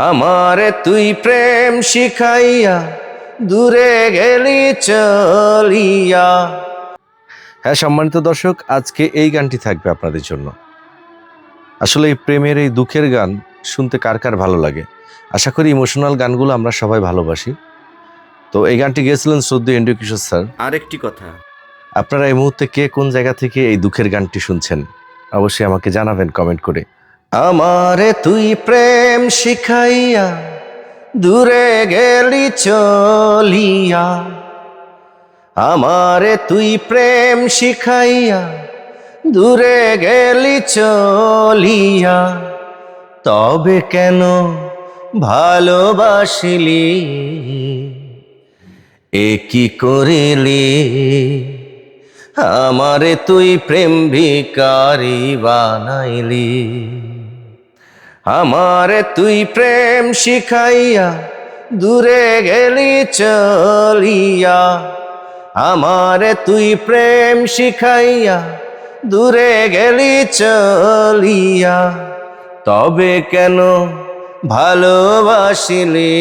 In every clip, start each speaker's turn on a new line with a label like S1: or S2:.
S1: আমারে তুই প্রেম শিখাইয়া দূরে গেলি চলিয়া। হ্যাঁ সম্মানিত দর্শক, আজকে এই গানটি থাকবে আপনাদের জন্য। আসলে এই প্রেমের এই দুঃখের গান শুনতে কার কার ভালো লাগে। আশা করি ইমোশনাল গানগুলো আমরা সবাই ভালোবাসি। তো এই গানটি গেয়েছিলেন শ্রদ্ধেয় এন্ড্রু কিশোর স্যার।
S2: আরেকটি কথা,
S1: আপনারা এই মুহূর্তে কে কোন জায়গা থেকে এই দুঃখের গানটি শুনছেন অবশ্যই আমাকে জানাবেন কমেন্ট করে। আমারে তুই প্রেম শিখাইয়া দূরে গেলি চলিয়া। আমারে তুই প্রেম শিখাইয়া দূরে গেলি চলিয়া। তবে কেন ভালোবাসিলি, এ কি করিলি? আমারে তুই প্রেম ভিখারি বানাইলি। আমারে তুই প্রেম শিখাইয়া দূরে গেলি চলিয়া। আমারে তুই প্রেম শিখাইয়া দূরে গেলি চলিয়া। তবে কেন ভালোবাসিলি,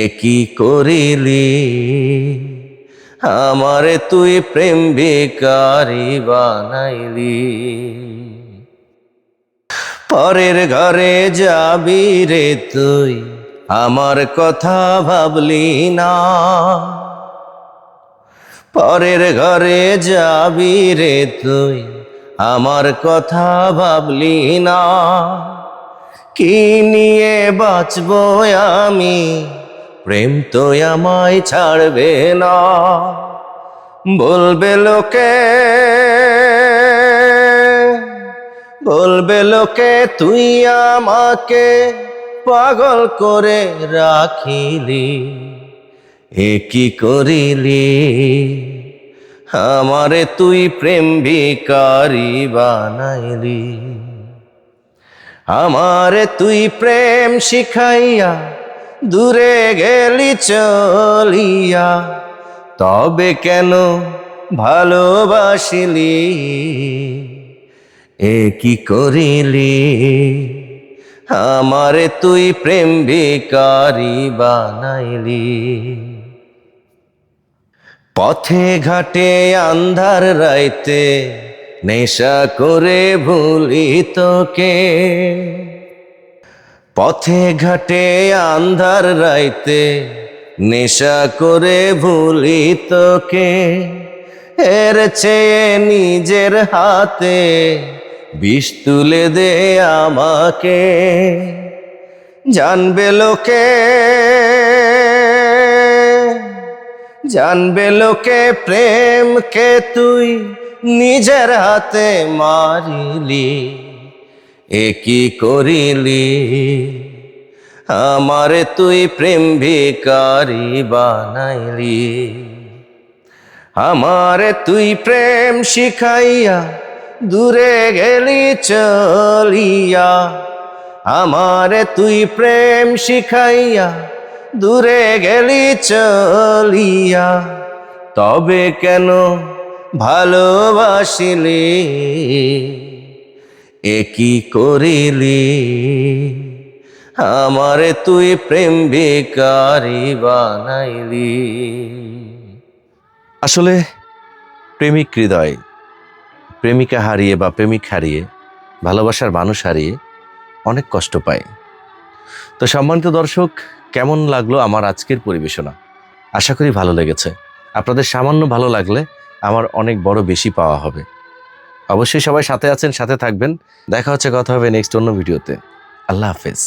S1: এ কি করিলি? আমারে তুই প্রেম ভিখারি বানাইলি। পরের ঘরে যাবি রে তুই, আমার কথা ভাবলি না। পরের ঘরে যাবি রে তুই, আমার কথা ভাবলি না। কি নিয়ে বাঁচবো আমি, প্রেম তো আমায় ছাড়বে না। বলবে লোকে, বলবে লোকে তুই আমাকে পাগল করে রাখিলি। এ কি করিলি? আমারে তুই প্রেম ভিখারি বানাইলি। আমারে তুই প্রেম শিখাইয়া দূরে গেলি চলিয়া। তবে কেন ভালোবাসিলি, এ কি করিলি? আমারে তুই প্রেম ভিখারি বানাইলি। পথে ঘাটে আন্ধার রাইতে নেশা করে ভুলি তোকে। পথে ঘাটে আন্ধার রাইতে নেশা করে ভুলি তোকে। এর চেয়ে নিজের হাতে বিষ তুলে দে আমাকে। জানবে লোকে, জানবে লোকে প্রেমকে তুই নিজের হাতে মারিলি। এ কি করিলি? আমারে তুই প্রেম ভিখারি বানাইলি। আমারে তুই প্রেম শিখাইয়া দূরে গেলি চলিয়া। আমারে তুই প্রেম শিখাইয়া দূরে গেলি চলিয়া। তবে কেন ভালোবাসিলি, এ কি করিলি? আমারে তুই প্রেম ভিখারি বানাইলি। আসলে প্রেমিক হৃদয় প্রেমিকা হারিয়ে বা প্রেমিক হারিয়ে, ভালোবাসার মানুষ হারিয়ে অনেক কষ্ট পায়। তো সম্মানিত দর্শক, কেমন লাগলো আমার আজকের পরিবেশনা? আশা করি ভালো লেগেছে। আপনাদের সামান্য ভালো লাগলে আমার অনেক বড় বেশি পাওয়া হবে। অবশ্যই সবাই সাথে আছেন, সাথে থাকবেন। দেখা হচ্ছে, কথা হবে নেক্সট অন্য ভিডিওতে। আল্লাহ হাফেজ।